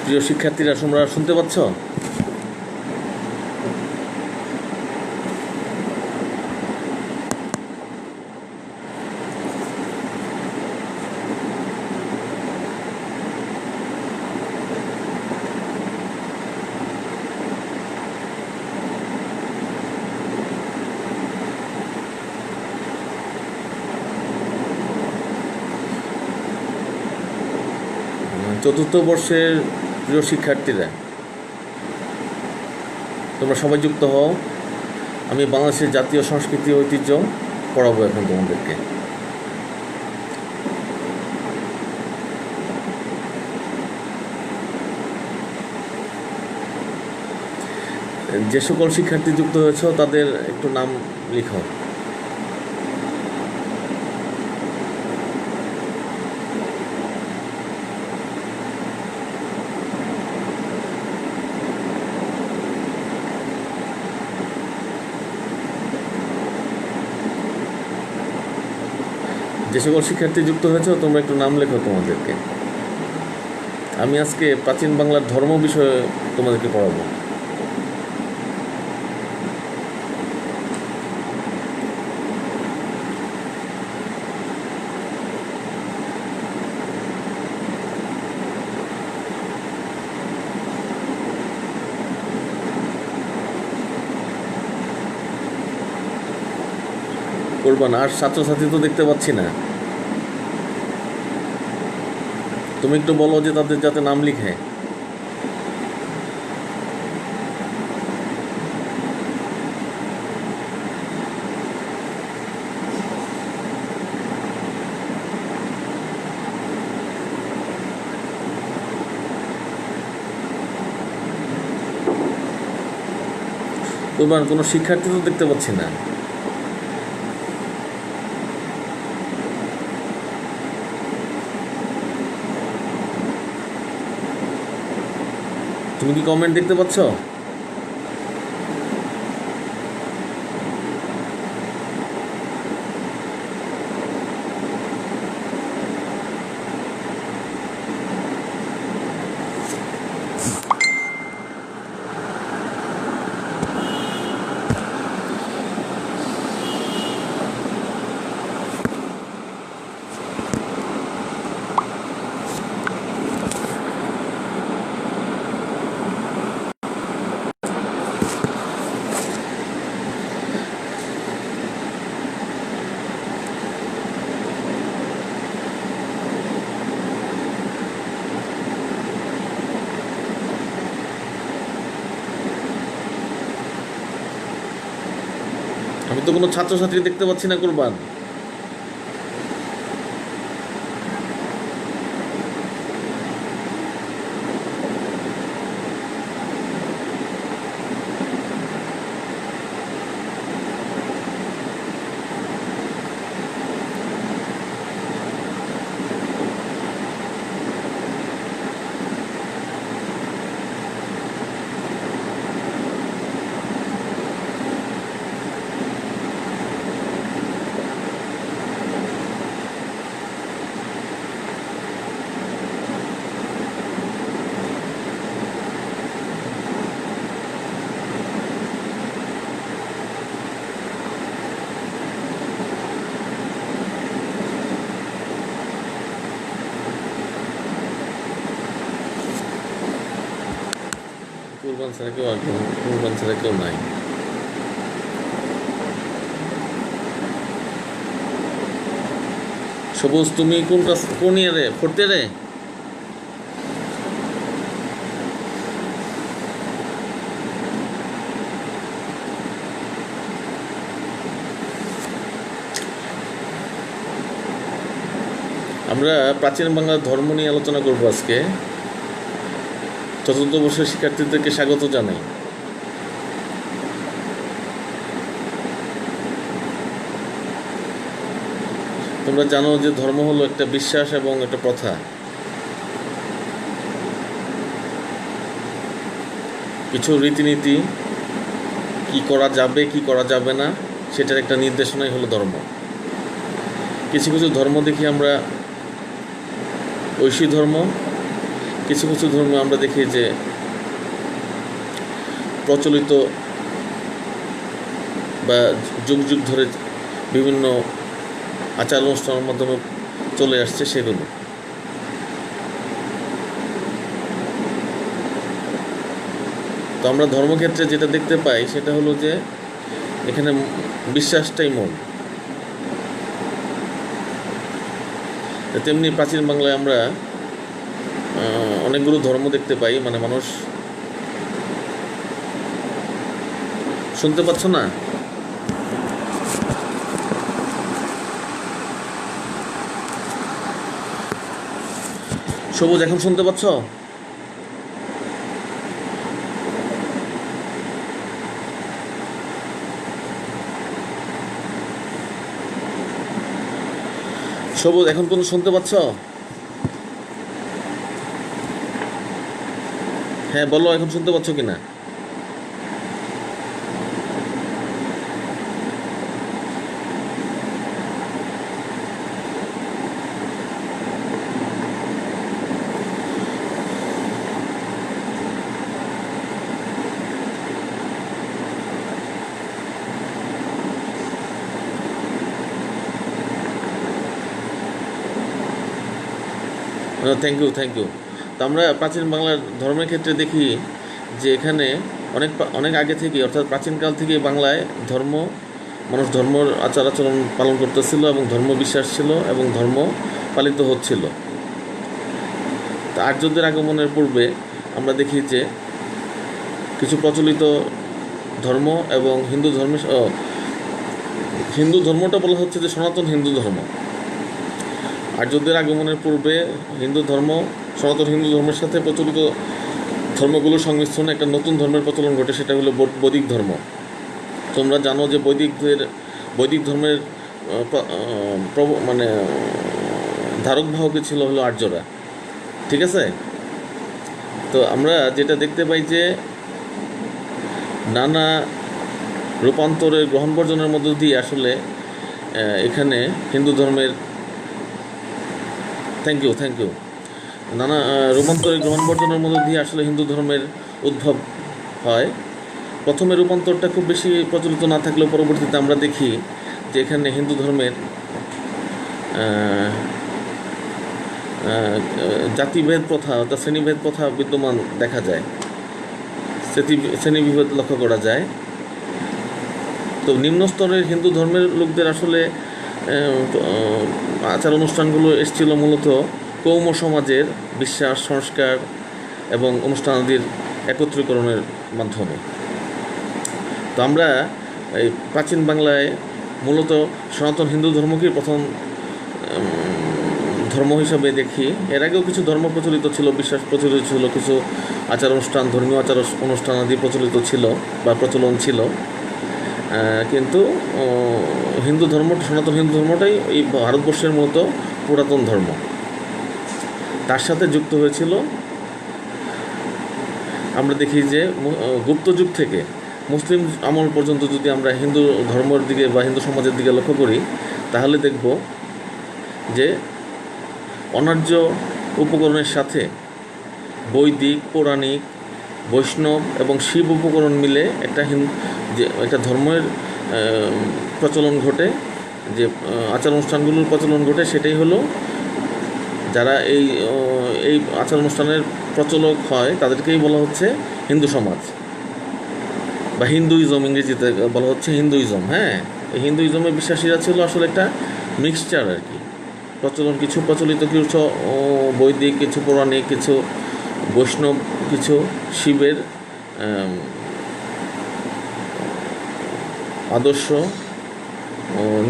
প্রিয় শিক্ষার্থীরা, তোমরা শুনতে পাচ্ছ? চতুর্থ বর্ষের প্রিয় শিক্ষার্থীরা, তোমরা সবাই যুক্ত হও। আমি বাংলাদেশের জাতীয় সংস্কৃতি ঐতিহ্য পড়াবো এখন তোমাদেরকে। যে সকল শিক্ষার্থী যুক্ত হয়েছ তাদের একটু নাম লিখো। যে সকল শিক্ষার্থী যুক্ত হয়েছে তোমরা একটু নাম লেখো তোমাদেরকে। আমি আজকে প্রাচীন বাংলার ধর্ম বিষয়ে তোমাদেরকে পড়াবো। করবা না? আর ছাত্রছাত্রী তো দেখতে পাচ্ছি না। তুমি একটু বলো যে তাদের যাতে নাম লিখে। করবা, কোনো শিক্ষার্থী তো দেখতে পাচ্ছি না। তুমি কি কমেন্ট দেখতে পাচ্ছ? আমি তো কোনো ছাত্রছাত্রী দেখতে পাচ্ছি না। কুরবান, কুরবান ছাড়া কেউ আসবে না। কুরবান ছাড়া কেউ নাই। সবুজ, তুমি কোন ক্লাস, কোন ইয়ারে? ফোর্থ ইয়ারে? আমরা প্রাচীন বাংলার ধর্ম নিয়ে আলোচনা করব আজকে। চতুর্থ বর্ষের শিক্ষার্থীদেরকে স্বাগত জানাই। তোমরা জানো যে ধর্ম হলো একটা বিশ্বাস এবং একটা প্রথা। কিছু রীতিনীতি, কি করা যাবে কি করা যাবে না সেটার একটা নির্দেশনাই হলো ধর্ম। কিছু কিছু ধর্ম দেখি আমরা ঐশী ধর্ম, কিছু কিছু ধর্ম আমরা দেখি যে প্রচলিত বা যুগ যুগ ধরে বিভিন্ন আচার অনুষ্ঠানের মাধ্যমে চলে আসছে সেগুলো। তো আমরা ধর্মক্ষেত্রে যেটা দেখতে পাই সেটা হলো যে এখানে বিশ্বাসটাই মূল। তেমনি প্রাচীন বাংলায় আমরা অনেকগুলো ধর্ম দেখতে পাই। মানে মানুষ, শুনতে পাচ্ছ না? সবুজ, এখন শুনতে পাচ্ছ? সবুজ, এখন কোনো শুনতে পাচ্ছ? হ্যাঁ বলো, এখন শুনতে পাচ্ছ কিনা? Thank you, thank you. তো আমরা প্রাচীন বাংলার ধর্মের ক্ষেত্রে দেখি যে এখানে অনেক অনেক আগে থেকে, অর্থাৎ প্রাচীনকাল থেকে বাংলায় মানুষ ধর্মর আচার আচরণ পালন করতেছিল এবং ধর্ম বিশ্বাস ছিল এবং ধর্ম পালিত হচ্ছিল। তা আর্যদের আগমনের পূর্বে আমরা দেখি যে কিছু প্রচলিত ধর্ম এবং হিন্দু ধর্মটা বলা হচ্ছে যে সনাতন হিন্দু ধর্ম। আর্যদের আগমনের পূর্বে সনাতন হিন্দু ধর্মের সাথে প্রচলিত ধর্মগুলোর সংমিশ্রণে একটা নতুন ধর্মের প্রচলন ঘটে, সেটা হলো বৈদিক ধর্ম। তোমরা জানো যে বৈদিক ধর্মের মানে ধারক বাহকে ছিল হলো আর্যরা। ঠিক আছে? তো আমরা যেটা দেখতে পাই যে নানা রূপান্তরের গ্রহণ বর্জনের মধ্য দিয়ে আসলে এখানে হিন্দু ধর্মের থ্যাংক ইউ নানা রূপান্তরের গ্রহণ বর্জনের মধ্য দিয়ে আসলে হিন্দু ধর্মের উদ্ভব হয়। প্রথমে রূপান্তরটা খুব বেশি প্রচলিত না থাকলেও পরবর্তীতে আমরা দেখি যে এখানে হিন্দু ধর্মের জাতিভেদ প্রথা অর্থাৎ শ্রেণীভেদ প্রথা বিদ্যমান দেখা যায়, শ্রেণীবিভেদ লক্ষ্য করা যায়। তো নিম্ন স্তরের হিন্দু ধর্মের লোকদের আসলে আচার অনুষ্ঠানগুলো এসেছিল মূলত কৌম সমাজের বিশ্বাস, সংস্কার এবং অনুষ্ঠানাদির একত্রীকরণের মাধ্যমে। তো আমরা এই প্রাচীন বাংলায় মূলত সনাতন হিন্দু ধর্মকেই প্রথম ধর্ম হিসাবে দেখি। এর আগেও কিছু ধর্ম প্রচলিত ছিল, বিশ্বাস প্রচলিত ছিল, কিছু আচার অনুষ্ঠান, ধর্মীয় আচার অনুষ্ঠান আদি প্রচলিত ছিল বা প্রচলন ছিল, কিন্তু সনাতন হিন্দু ধর্মটাই এই ভারতবর্ষের মতো পুরাতন ধর্ম। তার সাথে যুক্ত হয়েছিল, আমরা দেখি যে গুপ্ত যুগ থেকে মুসলিম আমল পর্যন্ত যদি আমরা হিন্দু ধর্মের দিকে বা হিন্দু সমাজের দিকে লক্ষ্য করি তাহলে দেখব যে অনার্য উপকরণের সাথে বৈদিক, পৌরাণিক, বৈষ্ণব এবং শিব উপকরণ মিলে একটা ধর্মের প্রচলন ঘটে, যে আচার অনুষ্ঠানগুলোর প্রচলন ঘটে। সেটাই হলো যারা এই আচার অনুষ্ঠানের প্রচলক হয় তাদেরকেই বলা হচ্ছে হিন্দু সমাজ বা হিন্দুইজম, ইংরেজিতে বলা হচ্ছে হিন্দুইজম। হ্যাঁ, এই হিন্দুইজমের বিশ্বাসীরা ছিল আসলে একটা মিক্সচার আর কি। কিছু প্রচলিত, কিছু বৈদিক, কিছু পৌরাণিক, কিছু বৈষ্ণব, কিছু শিবের আদর্শ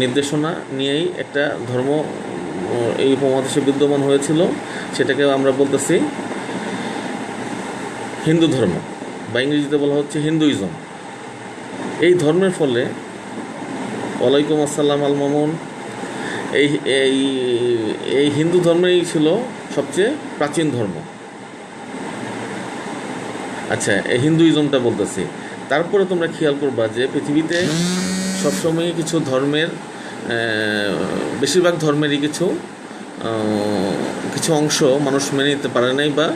নির্দেশনা নিয়েই একটা ধর্ম এই উপমহাদেশে বিদ্যমান হয়েছিল। সেটাকে আমরা বলতেছি হিন্দু ধর্ম বা ইংরেজিতে বলা হচ্ছে হিন্দুইজম। এই ধর্মের ফলে, ওয়ালাইকুম আসসালাম আল মামুন, এই হিন্দু ধর্মেই ছিল সবচেয়ে প্রাচীন ধর্ম। আচ্ছা, এই হিন্দুইজমটা বলতেছি। তারপরে তোমরা খেয়াল করবা যে পৃথিবীতে সবসময়ই বেশিরভাগ ধর্মেরই কিছু অংশ মানুষ মেনে নিতে পারে নাই বা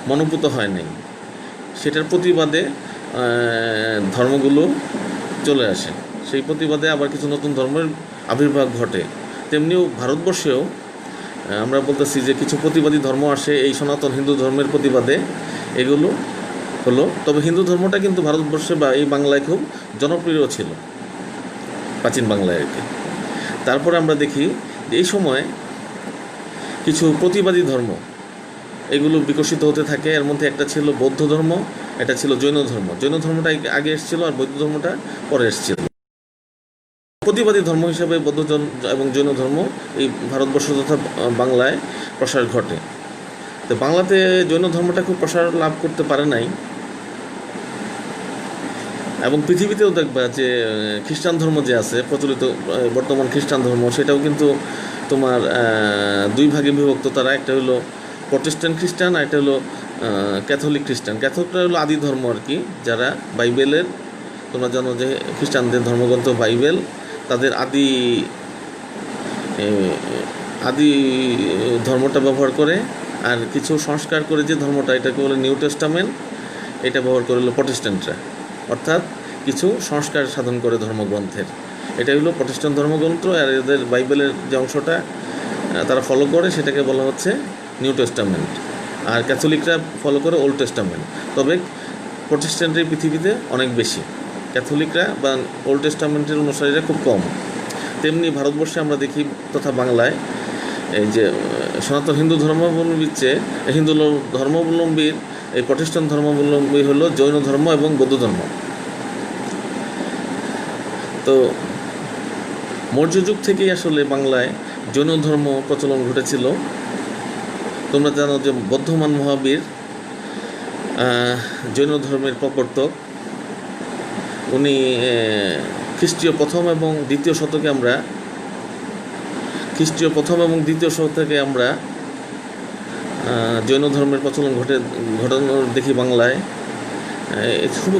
মনোভূত হয় নাই, সেটার প্রতিবাদে ধর্মগুলো চলে আসে। সেই প্রতিবাদে আবার কিছু নতুন ধর্মের আবির্ভাব ঘটে। তেমনিও ভারতবর্ষেও আমরা বলতেছি যে কিছু প্রতিবাদী ধর্ম আসে এই সনাতন হিন্দু ধর্মের প্রতিবাদে, এগুলো হলো। তবে হিন্দু ধর্মটা কিন্তু ভারতবর্ষে বা এই বাংলায় খুব জনপ্রিয় ছিল, প্রাচীন বাংলায় আর কি। তারপরে আমরা দেখি যে এই সময় কিছু প্রতিবাদী ধর্ম এগুলো বিকশিত হতে থাকে। এর মধ্যে একটা ছিল বৌদ্ধ ধর্ম, এটা ছিল জৈন ধর্ম। জৈন ধর্মটা আগে এসেছিল আর বৌদ্ধ ধর্মটা পরে এসেছিল। প্রতিবাদী ধর্ম হিসেবে বৌদ্ধ এবং জৈন ধর্ম এই ভারতবর্ষ তথা বাংলায় প্রসার ঘটে। তো বাংলাতে জৈন ধর্মটা খুব প্রসার লাভ করতে পারে নাই, এবং পৃথিবীতেও দেখবা যে খ্রিস্টান ধর্ম যে আছে প্রচলিত বর্তমান খ্রিস্টান ধর্ম, সেটাও কিন্তু তোমার দুই ভাগে বিভক্ত। তারা একটা হলো প্রটেস্ট্যান্ট খ্রিস্টান, আর একটা হলো ক্যাথলিক খ্রিস্টান। ক্যাথলিকটা হলো আদি ধর্ম আর কি, যারা বাইবেলের, তোমরা জানো যে খ্রিস্টানদের ধর্মগ্রন্থ বাইবেল তাদের আদি আদি ধর্মটা ব্যবহার করে, আর কিছু সংস্কার করে যে ধর্মটা, এটাকে বলে নিউ টেস্টামেন্ট, এটা ব্যবহার করে হলো প্রটেস্ট্যান্টরা। অর্থাৎ কিছু সংস্কার সাধন করে ধর্মগ্রন্থের, এটাই হলো প্রটেস্ট্যান্ট ধর্মগ্রন্থ। আর এদের বাইবেলের যে অংশটা তারা ফলো করে সেটাকে বলা হচ্ছে নিউ টেস্টামেন্ট, আর ক্যাথলিকরা ফলো করে ওল্ড টেস্টামেন্ট। তবে প্রটেস্ট্যান্টের পৃথিবীতে অনেক বেশি, ক্যাথলিকরা বা ওল্ড টেস্টামেন্টের অনুসারীরা খুব কম। তেমনি ভারতবর্ষে আমরা দেখি তথা বাংলায় এই যে সনাতন হিন্দু ধর্মাবলম্বীর চেয়ে হিন্দু ধর্মাবলম্বীর এই প্রটেস্ট্যান্ট ধর্মাবলম্বী হলো জৈন ধর্ম এবং বৌদ্ধ ধর্ম। তো মৌর্য যুগ থেকেই আসলে বাংলায় জৈন ধর্ম প্রচলন ঘটেছিল। তোমরা জানো যে বর্ধমান মহাবীর জৈন ধর্মের প্রবর্তক। উনি খ্রিস্টীয় প্রথম এবং দ্বিতীয় শতকে আমরা জৈন ধর্মের প্রচলন ঘটানোর দেখি বাংলায়।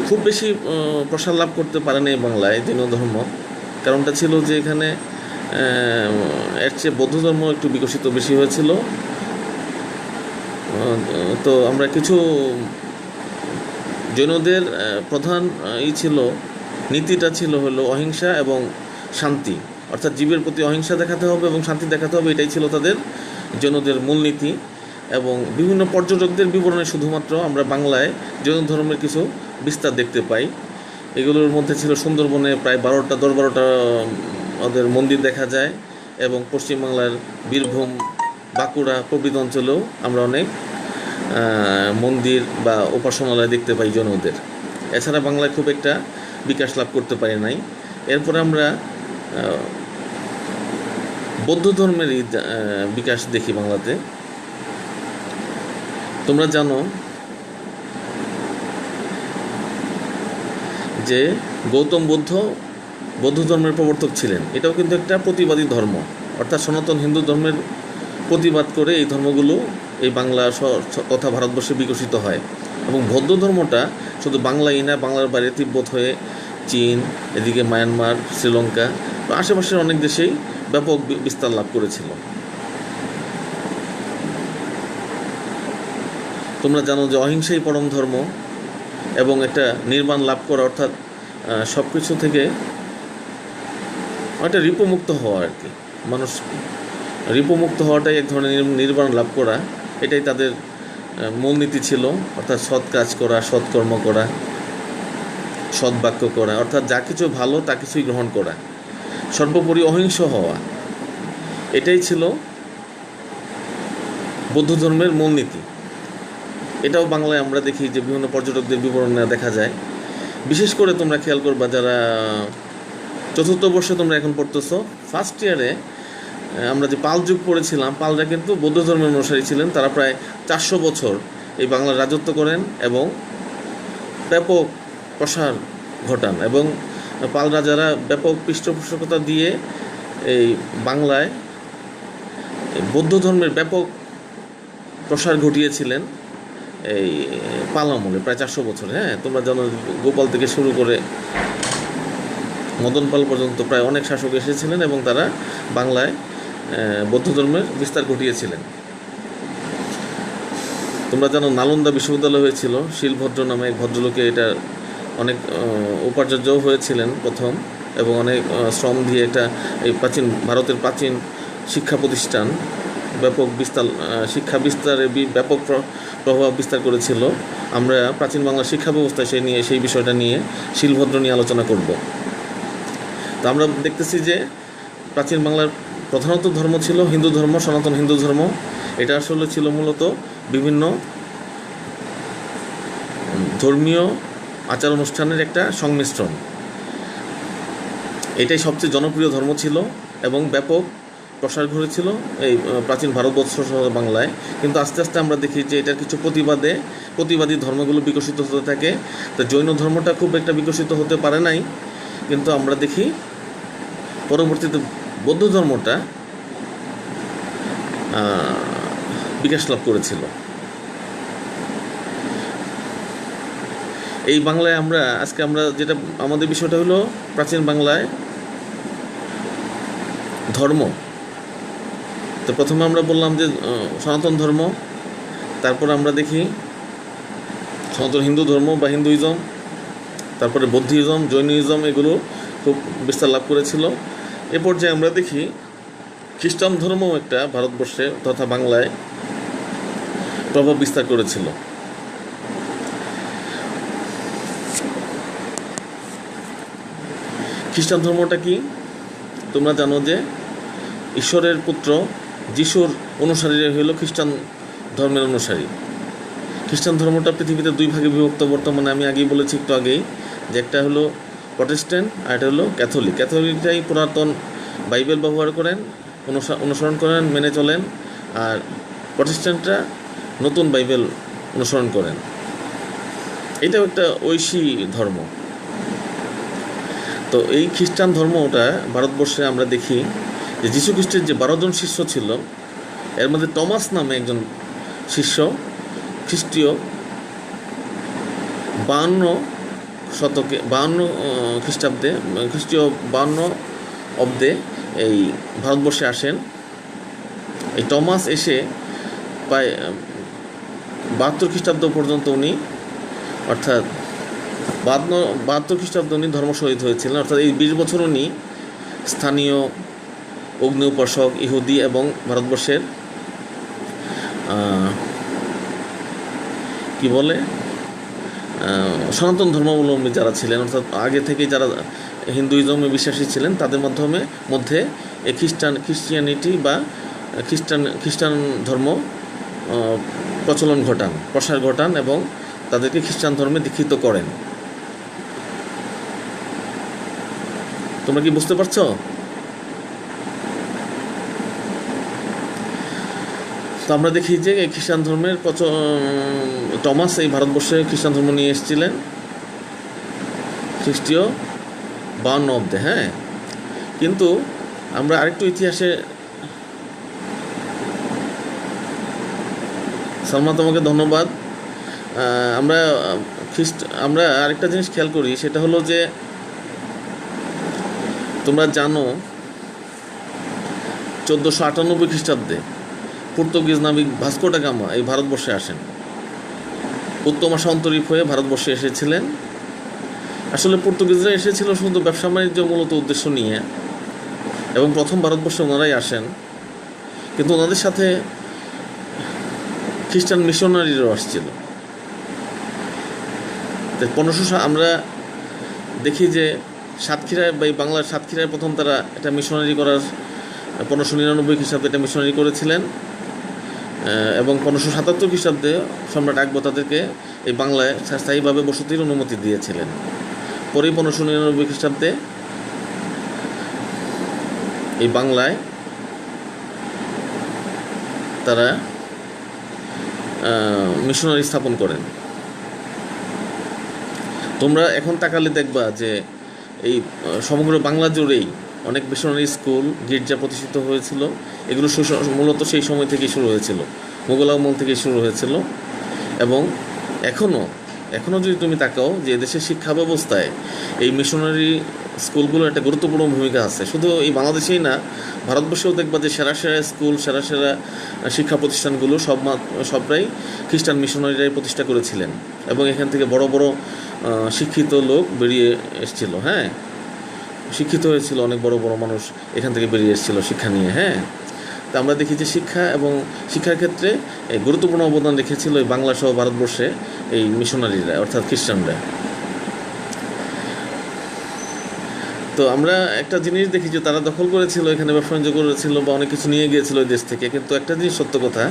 খুব বেশি প্রসার লাভ করতে পারেনি বাংলায় জৈন ধর্ম। কারণটা ছিল যে এখানে এর চেয়ে বৌদ্ধ ধর্ম একটু বিকশিত বেশি হয়েছিল। তো আমরা কিছু জৈনদের প্রধান নীতিটা ছিল হলো অহিংসা এবং শান্তি, অর্থাৎ জীবের প্রতি অহিংসা দেখাতে হবে এবং শান্তি দেখাতে হবে, এটাই ছিল তাদের জৈনদের মূলনীতি। এবং বিভিন্ন পর্যটকদের বিবরণে শুধুমাত্র আমরা বাংলায় জৈন ধর্মের কিছু বিস্তার দেখতে পাই। এগুলোর মধ্যে ছিল সুন্দরবনে প্রায় 10-12টা ওদের মন্দির দেখা যায়, এবং পশ্চিমবাংলার বীরভূম, বাঁকুড়া প্রভৃতি অঞ্চলেও আমরা অনেক মন্দির বা উপাসনালয় দেখতে পাই জৈনদের। এছাড়া বাংলায় খুব একটা বিকাশ লাভ করতে পারি নাই। এরপরে আমরা বৌদ্ধ ধর্মেরই বিকাশ দেখি বাংলাতে। তোমরা জানো যে গৌতম বৌদ্ধ ধর্মের প্রবর্তক ছিলেন। এটাও কিন্তু একটা প্রতিবাদী ধর্ম, অর্থাৎ সনাতন হিন্দু ধর্মের প্রতিবাদ করে এই ধর্মগুলো এই বাংলা তথা ভারতবর্ষে বিকশিত হয়। এবং বৌদ্ধ ধর্মটা শুধু বাংলাই না, বাংলার বাইরে তিব্বত হয়ে চীন, এদিকে মায়ানমার, শ্রীলঙ্কা বা আশেপাশের অনেক দেশেই ব্যাপক বিস্তার লাভ করেছিল। তোমরা জানো যে অহিংসাই পরম ধর্ম, এবং একটা নির্বাণ লাভ করা, অর্থাৎ সব কিছু থেকে একটা রিপুমুক্ত হওয়া আর কি। মানুষ রিপুমুক্ত হওয়াটাই এক ধরনের নির্বাণ লাভ করা, এটাই তাদের মূলনীতি ছিল। অর্থাৎ সৎ কাজ করা, সৎকর্ম করা, সৎ বাক্য করা, অর্থাৎ যা কিছু ভালো তা কিছুই গ্রহণ করা, সর্বোপরি অহিংস হওয়া, এটাই ছিল বৌদ্ধ ধর্মের মূলনীতি। এটাও বাংলায় আমরা দেখি যে বিভিন্ন পর্যটকদের বিবরণে দেখা যায়। বিশেষ করে তোমরা খেয়াল করবা যারা চতুর্থ বর্ষে তোমরা এখন পড়তেছো, ফার্স্ট ইয়ারে আমরা যে পাল যুগ পড়েছিলাম, পালরা কিন্তু বৌদ্ধ ধর্মের অনুসারী ছিলেন। তারা প্রায় 400 বছর এই বাংলার রাজত্ব করেন এবং ব্যাপক প্রসার ঘটান। এবং পাল রাজারা ব্যাপক পৃষ্ঠপোষকতা দিয়ে এই বাংলায় বৌদ্ধ ধর্মের ব্যাপক প্রসার ঘটিয়েছিলেন এই পাল আমলে, প্রায় 400 বছর। তোমরা জানো গোপাল থেকে শুরু করে মদন পাল পর্যন্ত প্রায় অনেক শাসক এসেছিলেন এবং তারা বাংলায় বৌদ্ধ ধর্মের বিস্তার ঘটিয়েছিলেন। তোমরা জানো নালন্দা বিশ্ববিদ্যালয় হয়েছিল, শিলভদ্র নামে এক ভদ্রলোকে এটা অনেক উপাচার্যও হয়েছিলেন প্রথম, এবং অনেক শ্রম দিয়ে এটা এই ভারতের প্রাচীন শিক্ষা প্রতিষ্ঠান ব্যাপক বিস্তার, শিক্ষা বিস্তারে ব্যাপক প্রভাব বিস্তার করেছিল। আমরা প্রাচীন বাংলার শিক্ষা ব্যবস্থায় সেই বিষয়টা নিয়ে শিলভদ্র নিয়ে আলোচনা করব। তো আমরা দেখতেছি যে প্রাচীন বাংলার প্রধানত ধর্ম ছিল হিন্দু ধর্ম, সনাতন হিন্দু ধর্ম। এটা আসলে ছিল মূলত বিভিন্ন ধর্মীয় আচার অনুষ্ঠানের একটা সংমিশ্রণ। এটাই সবচেয়ে জনপ্রিয় ধর্ম ছিল এবং ব্যাপক প্রসার ঘটেছিল এই প্রাচীন ভারতবর্ষ সহ বাংলায়। কিন্তু আস্তে আস্তে আমরা দেখি যে এটার কিছু প্রতিবাদী ধর্মগুলো বিকশিত হতে থাকে। তো জৈন ধর্মটা খুব একটা বিকশিত হতে পারে নাই, কিন্তু আমরা দেখি পরবর্তীতে বৌদ্ধ ধর্মটা বিকাশ লাভ করেছিল। এই বাংলায় আজকে আমরা যেটা আমাদের বিষয়টা হলো প্রাচীন বাংলায় ধর্ম। তো প্রথমে আমরা বললাম যে সনাতন ধর্ম, তারপর আমরা দেখি সনাতন হিন্দু ধর্ম বা হিন্দুইজম, তারপরে বৌদ্ধিজম, জৈনিজম, এগুলো খুব বিস্তার লাভ করেছিল। এ পর্যায়ে আমরা দেখি খ্রিস্টান ধর্মও একটা ভারতবর্ষে তথা বাংলায় প্রভাব বিস্তার করেছিল। খ্রিস্টান ধর্মটা কি? তোমরা জানো যে ঈশ্বরের পুত্র যিশুর অনুসারীরা হইল খ্রিস্টান ধর্মের অনুসারী। খ্রিস্টান ধর্মটা পৃথিবীতে দুই ভাগে বিভক্ত বর্তমানে। আমি আগেই বলেছি একটু আগেই যে একটা হলো প্রটেস্ট্যান্ট আর একটা হলো ক্যাথলিক। ক্যাথলিকটাই পুরাতন বাইবেল ব্যবহার করেন, অনুসরণ করেন, মেনে চলেন, আর প্রটেস্ট্যান্টরা নতুন বাইবেল অনুসরণ করেন। এটাও একটা ঐশী ধর্ম। তো এই খ্রিস্টান ধর্মটা ভারতবর্ষে আমরা দেখি যে যীশু খ্রিস্টের যে 12 জন শিষ্য ছিল, এর মধ্যে টমাস নামে একজন শিষ্য খ্রিস্টীয় 52 খ্রিস্টাব্দে, খ্রিস্টীয় 52 অব্দে এই ভারতবর্ষে আসেন। এই টমাস এসে প্রায় 72 খ্রিস্টাব্দ পর্যন্ত উনি, অর্থাৎ 72 খ্রিস্টাব্দে উনি ধর্ম শহীদ হয়েছিলেন। অর্থাৎ এই 20 বছর উনি স্থানীয় অগ্নি উপাসক ইহুদি এবং ভারতবর্ষের সনাতন ধর্মাবলম্বী যারা ছিলেন, অর্থাৎ আগে থেকে যারা হিন্দুইজমে বিশ্বাসী ছিলেন, তাদের মধ্যে এই খ্রিস্টিয়ানিটি বা খ্রিস্টান ধর্ম প্রসার ঘটান এবং তাদেরকে খ্রিস্টান ধর্মে দীক্ষিত করেন। তোমরা কি বুঝতে পারছো? তো আমরা দেখি যে এই খ্রিস্টান ধর্মের টমাস এই ভারতবর্ষে খ্রিস্টান ধর্ম নিয়ে এসেছিলেন খ্রিস্টীয় 52 অব্দে। হ্যাঁ, কিন্তু আমরা আরেকটু ইতিহাসে, সালমা তোমাকে ধন্যবাদ। আমরা আরেকটা জিনিস খেয়াল করি, সেটা হলো যে তোমরা জানো 1498 খ্রিস্টাব্দে পর্তুগিজ নাবিক ভাস্কো ডা গামা এই ভারতবর্ষে আসেন। উত্তমা সন্তরীপ হয়ে ভারতবর্ষে এসেছিলেন। আসলে পর্তুগিজরা এসেছিল শুধু ব্যবসা বাণিজ্য মূলত উদ্দেশ্য নিয়ে, এবং প্রথম ভারতবর্ষে ওনারাই আসেন। কিন্তু ওনাদের সাথে খ্রিস্টান মিশনারিরাও আসছিল। 1500 আমরা দেখি যে সাতক্ষীরায় বা বাংলার সাতক্ষীরায় প্রথম তারা এটা মিশনারি করার 1599 খ্রিস্টাব্দে এটা মিশনারি করেছিলেন, এবং 1577 খ্রিস্টাব্দে সম্রাট আকবর তাদেরকে এই বাংলায় স্থায়ীভাবে বসতির অনুমতি দিয়েছিলেন। পরেই 1599 খ্রিস্টাব্দে এই বাংলায় তারা মিশনারি স্থাপন করেন। তোমরা এখন তাকালে দেখবা যে এই সমগ্র বাংলা জুড়েই অনেক মিশনারি স্কুল, গির্জা প্রতিষ্ঠিত হয়েছিল। এগুলো মূলত সেই সময় থেকেই শুরু হয়েছিল, মোগল আমল থেকেই শুরু হয়েছিল, এবং এখনও এখনও যদি তুমি তাকাও যে দেশের শিক্ষা ব্যবস্থায় এই মিশনারি স্কুলগুলোর একটা গুরুত্বপূর্ণ ভূমিকা আছে। শুধু এই বাংলাদেশেই না, ভারতবর্ষেও দেখবা যে সেরা সেরা স্কুল, সেরা সেরা শিক্ষা প্রতিষ্ঠানগুলো সবটাই খ্রিস্টান মিশনারিরাই প্রতিষ্ঠা করেছিলেন, এবং এখান থেকে বড় বড় শিক্ষিত লোক বেরিয়ে এসেছিল। হ্যাঁ, শিক্ষিত হয়েছিল, অনেক বড় বড় মানুষ এখান থেকে বেরিয়ে এসেছিল শিক্ষা নিয়ে। হ্যাঁ, তা আমরা দেখি যে শিক্ষা এবং শিক্ষার ক্ষেত্রে এই গুরুত্বপূর্ণ অবদান রেখেছিল এই বাংলা সহ ভারতবর্ষে এই মিশনারিরা, অর্থাৎ খ্রিস্টানরা। তো আমরা একটা জিনিস দেখি যে তারা দখল করেছিল, এখানে ব্যবসা বাণিজ্য করেছিল বা অনেক কিছু নিয়ে গিয়েছিল এই দেশ থেকে, কিন্তু একটা জিনিস সত্য কথা,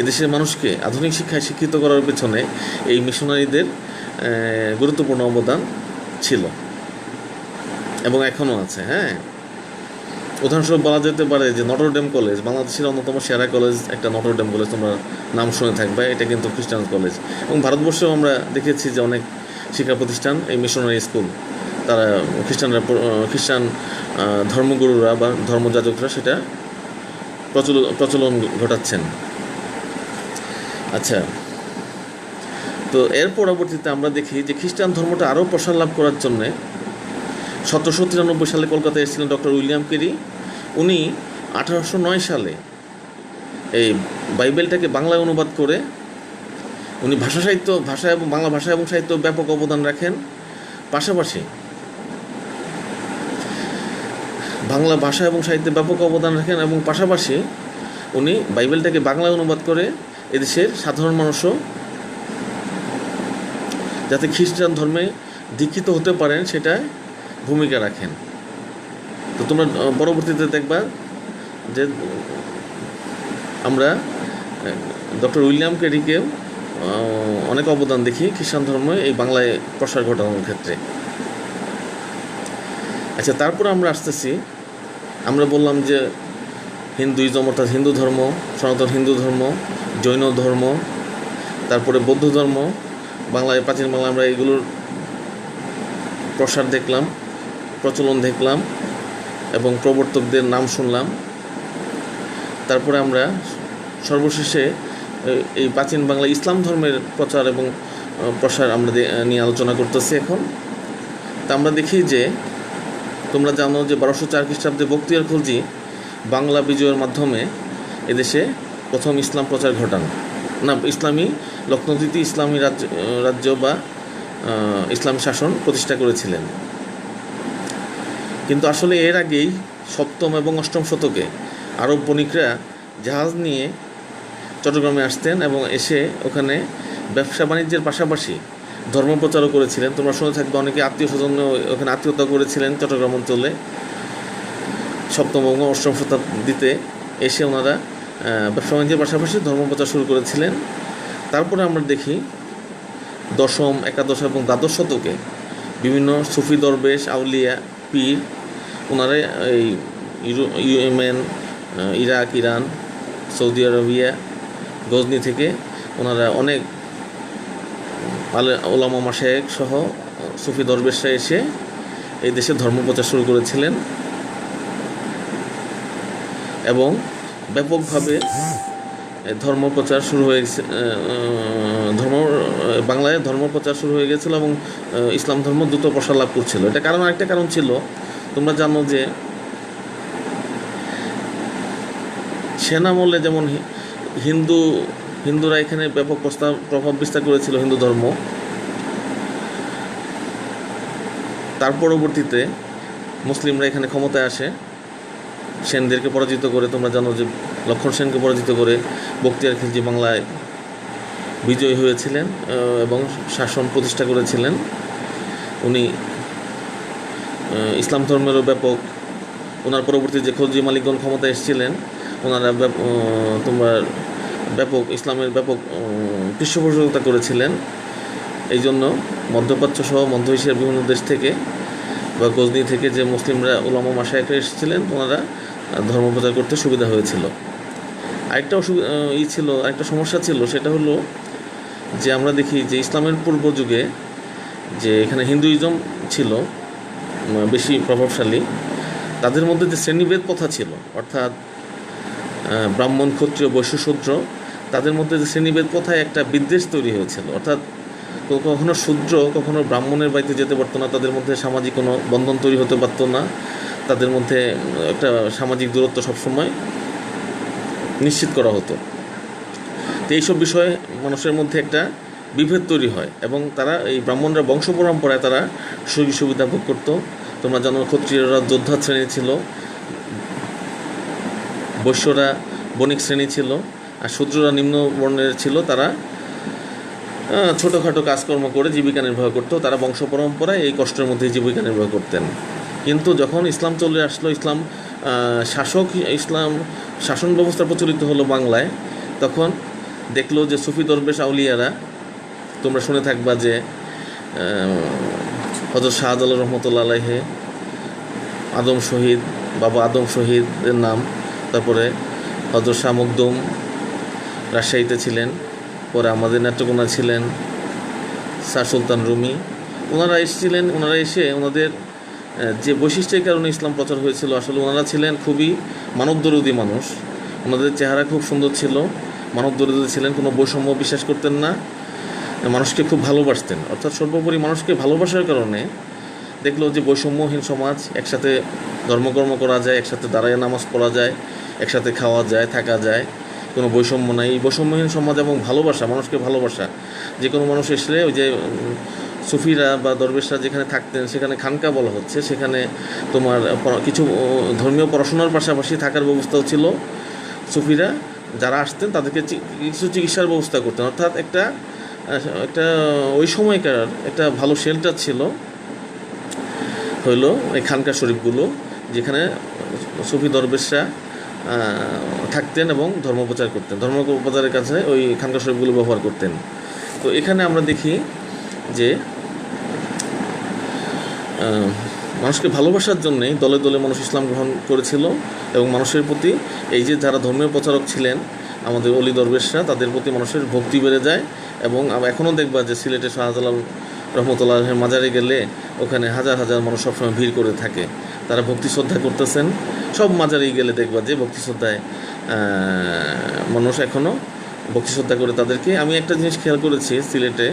এদেশের মানুষকে আধুনিক শিক্ষায় শিক্ষিত করার পেছনে এই মিশনারিদের গুরুত্বপূর্ণ অবদান ছিল এবং এখনও আছে। হ্যাঁ, উদাহরণস্বরূপ বলা যেতে পারে যে নটরডেম কলেজ, বাংলাদেশের অন্যতম সেরা কলেজ একটা নটরডেম কলেজ, তোমরা নাম শুনে থাকবে, এটা কিন্তু খ্রিস্টান কলেজ। এবং ভারতবর্ষেও আমরা দেখেছি যে অনেক শিক্ষা প্রতিষ্ঠান, এই মিশনারি স্কুল, তারা খ্রিস্টান ধর্মগুরুরা বা ধর্মযাজকরা সেটা প্রচলন ঘটাচ্ছেন। আচ্ছা, তো এর পরবর্তীতে আমরা দেখি যে খ্রিস্টান ধর্মটা আরও প্রসার লাভ করার জন্যে 1793 সালে কলকাতায় এসেছিলেন ডক্টর উইলিয়াম কেরি। উনি 1809 সালে এই বাইবেলটাকে বাংলায় অনুবাদ করে উনি ভাষা এবং বাংলা ভাষা এবং সাহিত্য ব্যাপক অবদান রাখেন। পাশাপাশি বাংলা ভাষা এবং সাহিত্যে ব্যাপক অবদান রাখেন এবং পাশাপাশি উনি বাইবেলটাকে বাংলায় অনুবাদ করে এদেশের সাধারণ মানুষও যাতে খ্রিস্টান ধর্মে দীক্ষিত হতে পারেন সেটায় ভূমিকা রাখেন। তো তোমরা পরবর্তীতে দেখবা যে আমরা ডক্টর উইলিয়াম কেরিকে অনেক অবদান দেখি খ্রিস্টান ধর্মে এই বাংলায় প্রসার ঘটানোর ক্ষেত্রে। আচ্ছা, তারপর আমরা আসতেছি, আমরা বললাম যে হিন্দুইজম অর্থাৎ হিন্দু ধর্ম, সনাতন হিন্দু ধর্ম, জৈন ধর্ম, তারপরে বৌদ্ধ ধর্ম, বাংলায় প্রাচীন বাংলা আমরা এগুলোর প্রসার দেখলাম, প্রচলন দেখলাম এবং প্রবর্তকদের নাম শুনলাম। তারপরে আমরা সর্বশেষে এই প্রাচীন বাংলা ইসলাম ধর্মের প্রচার এবং প্রসার আমরা নিয়ে আলোচনা করতেছি এখন। তা আমরা দেখি যে তোমরা জানো যে 1204 খ্রিস্টাব্দে বখতিয়ার খলজি বাংলা বিজয়ের মাধ্যমে এদেশে প্রথম ইসলাম প্রচার ঘটান, ইসলামী লক্ষ্ণৌতীতে ইসলামী রাজ্য বা ইসলামী শাসন প্রতিষ্ঠা করেছিলেন। কিন্তু আসলে এর আগেই 7ম এবং 8ম শতকে আরব বণিকরা জাহাজ নিয়ে চট্টগ্রামে আসতেন এবং এসে ওখানে ব্যবসা বাণিজ্যের পাশাপাশি ধর্ম প্রচারও করেছিলেন। তোমরা শুনে থাকবে অনেকে আত্মীয় স্বজন ওখানে আত্মীয়তা করেছিলেন চট্টগ্রাম অঞ্চলে। 7ম এবং 8ম শতাব্দীতে এসে ওনারা ব্যবসা বাণিজ্যের পাশাপাশি ধর্ম প্রচার শুরু করেছিলেন। তারপরে আমরা দেখি 10ম, 11শ এবং 12শ শতকে বিভিন্ন সুফি দরবেশ, আউলিয়া, পীর, ওনারা এই Yemen, Iraq, Iran, Saudi Arabia, Ghazni থেকে ওনারা অনেক ওলামা মাশায়েখ সহ সুফি দরবেশরা এসে এই দেশে ধর্ম প্রচার শুরু করেছিলেন এবং ব্যাপকভাবে ধর্ম প্রচার শুরু হয়ে গেছে। বাংলায় ধর্ম প্রচার শুরু হয়ে গেছিল এবং ইসলাম ধর্ম দ্রুত প্রসার লাভ করছিল। এটা আরেকটা কারণ ছিল, তোমরা জানো যে সেনামলে যেমন হিন্দুরা এখানে ব্যাপক প্রভাব বিস্তার করেছিল হিন্দু ধর্ম। তার পরবর্তীতে মুসলিমরা এখানে ক্ষমতায় আসে, সেনদেরকে পরাজিত করে। তোমরা জানো যে লক্ষণ সেনকে পরাজিত করে বখতিয়ার খিলজি বাংলায় বিজয়ী হয়েছিলেন এবং শাসন প্রতিষ্ঠা করেছিলেন। উনি ইসলাম ধর্মেরও ব্যাপক, ওনার পরবর্তী যে খলজি মালিকগণ ক্ষমতায় এসেছিলেন ওনারা তোমার ব্যাপক ইসলামের ব্যাপক পৃষ্ঠপোষকতা করেছিলেন। এই জন্য মধ্যপ্রাচ্য সহ মধ্য এশিয়ার বিভিন্ন দেশ থেকে বা গজনি থেকে যে মুসলিমরা ওলামা মাশায়েখরা এসেছিলেন ওনারা ধর্ম প্রচার করতে সুবিধা হয়েছিল। আরেকটা সমস্যা ছিল, সেটা হলো যে আমরা দেখি যে ইসলামের পূর্ব যুগে যে এখানে হিন্দুইজম ছিল বেশি প্রভাবশালী, তাদের মধ্যে যে শ্রেণীভেদ প্রথা ছিল, অর্থাৎ ব্রাহ্মণ, ক্ষত্রিয়, বৈশ্য, শূদ্র, তাদের মধ্যে যে শ্রেণীভেদ প্রথায় একটা বিদ্বেষ তৈরি হয়েছিল। অর্থাৎ কখনো শূদ্র কখনো ব্রাহ্মণের বাড়িতে যেতে পারতো না, তাদের মধ্যে সামাজিক কোনো বন্ধন তৈরি হতে পারতো না, তাদের মধ্যে একটা সামাজিক দূরত্ব সবসময় নিশ্চিত করা হতো। তো এইসব বিষয়ে মানুষের মধ্যে একটা বিভেদ তৈরি হয় এবং তারা এই ব্রাহ্মণরা বংশ পরম্পরায় তারা সুযোগ সুবিধা ভোগ করতো। তোমরা জানো ক্ষত্রিয়রা যোদ্ধা শ্রেণী ছিল, বৈশ্যরা বণিক শ্রেণী ছিল, আর শূদ্ররা নিম্ন বর্ণের ছিল। তারা ছোটোখাটো কাজকর্ম করে জীবিকা নির্বাহ করতো। তারা বংশ পরম্পরায় এই কষ্টের মধ্যে জীবিকা নির্বাহ করতেন। কিন্তু যখন ইসলাম চলে আসলো, ইসলাম শাসন ব্যবস্থা প্রচলিত হলো বাংলায়, তখন দেখলো যে সুফি দরবেশ আউলিয়ারা, তোমরা শুনে থাকবা যে হযরত শাহজালাল রহমতুল্লাহ আলাইহি, আদম শহীদ, বাবা আদম শহীদের নাম, তারপরে হযরত শাহ মখদুম রাজশাহীতে ছিলেন, পরে আমাদের নেত্রকোনা ছিলেন শাহ সুলতান রুমি। ওনারা এসে ওনাদের যে বৈশিষ্ট্যের কারণে ইসলাম প্রচার হয়েছিল, আসলে ওনারা ছিলেন খুবই মানবদরদী মানুষ। ওনাদের চেহারা খুব সুন্দর ছিল, মানবদরদী ছিলেন, কোনো বৈষম্য বিশ্বাস করতেন না, মানুষকে খুব ভালোবাসতেন। অর্থাৎ সর্বোপরি মানুষকে ভালোবাসার কারণে দেখলো যে বৈষম্যহীন সমাজ, একসাথে ধর্মকর্ম করা যায়, একসাথে দাঁড়ায় নামাজ পড়া যায়, একসাথে খাওয়া যায়, থাকা যায়, কোনো বৈষম্য নাই। এই বৈষম্যহীন সমাজ এবং ভালোবাসা, মানুষকে ভালোবাসা, যে কোনো মানুষ এসলে ওই যে সুফিরা বা দরবেশরা যেখানে থাকতেন সেখানে খানকা বলা হচ্ছে, সেখানে তোমার কিছু ধর্মীয় পড়াশোনার পাশাপাশি থাকার ব্যবস্থাও ছিল। সুফিরা যারা আসতেন তাদেরকে কিছু চিকিৎসার ব্যবস্থা করতেন। অর্থাৎ একটা ওই সময়কার একটা ভালো শেল্টার ছিল হইলো এই খানকা শরীফগুলো, যেখানে সুফি দরবেশরা থাকতেন এবং ধর্মপ্রচার করতেন। ধর্মপ্রচারের কাছে ওই খানকা শরীফগুলো ব্যবহার করতেন। তো এখানে আমরা দেখি যে মানুষকে ভালোবাসার জন্যেই দলে দলে মানুষ ইসলাম গ্রহণ করেছিল এবং মানুষের প্রতি এই যে যারা ধর্মীয় প্রচারক ছিলেন আমাদের অলি দরবেশরা, তাদের প্রতি মানুষের ভক্তি বেড়ে যায়। এবং এখনও দেখবা যে সিলেটে শাহজালাল রহমতুল্লাহের মাজারে গেলে ওখানে হাজার হাজার মানুষ সবসময় ভিড় করে থাকে, তারা ভক্তি শ্রদ্ধা করতেছেন। সব মাজারেই গেলে দেখবা যে ভক্তি শ্রদ্ধায় মানুষ এখনও ভক্তি শ্রদ্ধা করে তাদেরকে। আমি একটা জিনিস খেয়াল করেছি সিলেটে,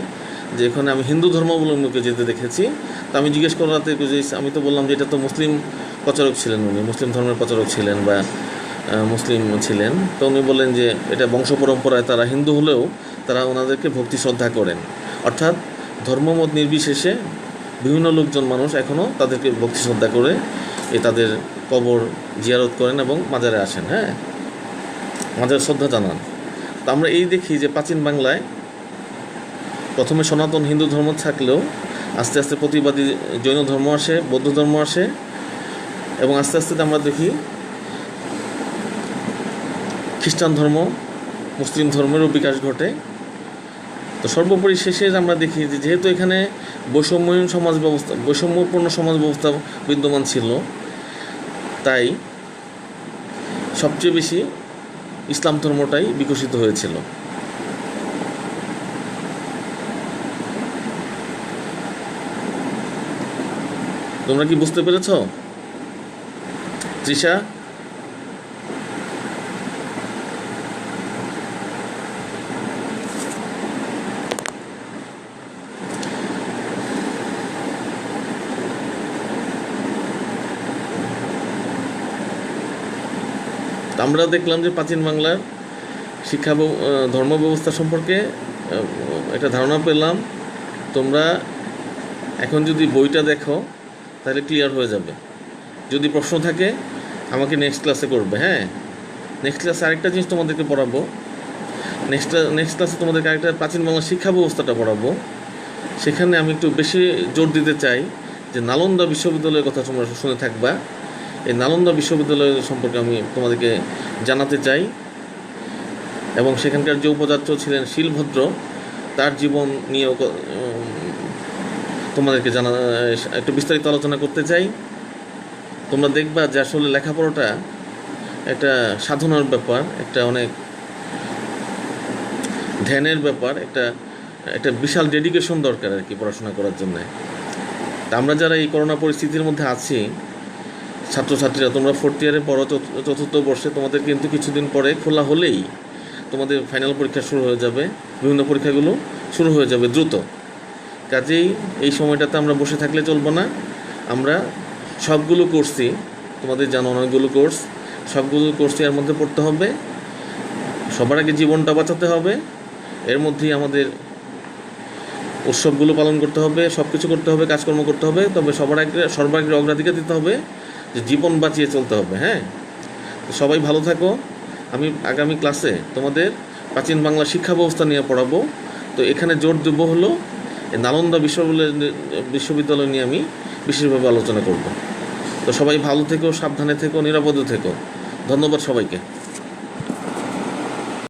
যে এখানে আমি হিন্দু ধর্মাবলম্বীকে যেতে দেখেছি। তো আমি জিজ্ঞেস করাতে যে আমি তো বললাম যে এটা তো মুসলিম প্রচারক ছিলেন, উনি মুসলিম ধর্মের প্রচারক ছিলেন বা মুসলিম ছিলেন। তো উনি বললেন যে এটা বংশ পরম্পরায় তারা হিন্দু হলেও তারা ওনাদেরকে ভক্তি শ্রদ্ধা করেন। অর্থাৎ ধর্মমত নির্বিশেষে বিভিন্ন লোকজন মানুষ এখনও তাদেরকে ভক্তি শ্রদ্ধা করে তাদের কবর জিয়ারত করেন এবং মাজারে আসেন, হ্যাঁ, মাজারে শ্রদ্ধা জানান। তো আমরা এই দেখি যে প্রাচীন বাংলায় প্রথমে সনাতন হিন্দু ধর্ম থাকলেও আস্তে আস্তে প্রতিবাদী জৈন ধর্ম আসে, বৌদ্ধ ধর্ম আসে এবং আস্তে আস্তে আমরা দেখি খ্রিস্টান ধর্ম, মুসলিম ধর্মেরও বিকাশ ঘটে। তো সর্বোপরি শেষে আমরা দেখি যে যেহেতু এখানে বৈষম্যপূর্ণ সমাজ ব্যবস্থা বিদ্যমান ছিল, তাই সবচেয়ে বেশি ইসলাম ধর্মটাই বিকশিত হয়েছিল। তোমরা কি বুঝতে পেরেছ তৃষা? আমরা দেখলাম যে প্রাচীন বাংলার ধর্ম ব্যবস্থা সম্পর্কে একটা ধারণা পেলাম। তোমরা এখন যদি বইটা দেখো তাহলে ক্লিয়ার হয়ে যাবে। যদি প্রশ্ন থাকে আমাকে নেক্সট ক্লাসে করবে, হ্যাঁ। নেক্সট ক্লাসে আরেকটা জিনিস তোমাদেরকে পড়াবো। নেক্সট ক্লাসে তোমাদেরকে আরেকটা প্রাচীন বাংলার শিক্ষা ব্যবস্থাটা পড়াবো। সেখানে আমি একটু বেশি জোর দিতে চাই যে নালন্দা বিশ্ববিদ্যালয়ের কথা তোমরা শুনে থাকবা। এই নালন্দা বিশ্ববিদ্যালয় সম্পর্কে আমি তোমাদেরকে জানাতে চাই এবং সেখানকার যে উপাচার্য ছিলেন শিলভদ্র, তার জীবন নিয়েও তোমাদেরকে একটু বিস্তারিত আলোচনা করতে চাই। তোমরা দেখবা যে আসলে লেখাপড়াটা একটা সাধনার ব্যাপার, একটা অনেক ধ্যানের ব্যাপার, একটা বিশাল ডেডিকেশন দরকার আর কি পড়াশোনা করার জন্য। তা আমরা যারা এই করোনা পরিস্থিতির মধ্যে আছি, ছাত্রছাত্রীরা, তোমরা ফোর্থ ইয়ারে পড়ো, চতুর্থ বর্ষে, তোমাদের কিন্তু কিছুদিন পরে খোলা হলেই তোমাদের ফাইনাল পরীক্ষা শুরু হয়ে যাবে, বিভিন্ন পরীক্ষাগুলো শুরু হয়ে যাবে দ্রুত। কাজেই এই সময়টাতে আমরা বসে থাকলে চলবো না। আমরা সবগুলো কোর্সই, তোমাদের জানো অনেকগুলো কোর্স, সবগুলো কোর্সই এর মধ্যে পড়তে হবে। সবার আগে জীবনটা বাঁচাতে হবে, এর মধ্যেই আমাদের উৎসবগুলো পালন করতে হবে, সব কিছু করতে হবে, কাজকর্ম করতে হবে। তবে সর্বাগ্রে অগ্রাধিকার দিতে হবে যে জীবন বাঁচিয়ে চলতে হবে। হ্যাঁ, সবাই ভালো থাকো। আমি আগামী ক্লাসে তোমাদের প্রাচীন বাংলা শিক্ষা ব্যবস্থা নিয়ে পড়াবো। তো এখানে জোর দেব হলো নালন্দা বিশ্ববিদ্যালয় নিয়ে আমি বিশেষভাবে আলোচনা করব। তো সবাই ভালো থেকো, সাবধানে থেকো, নিরাপদে থেকো। ধন্যবাদ সবাইকে।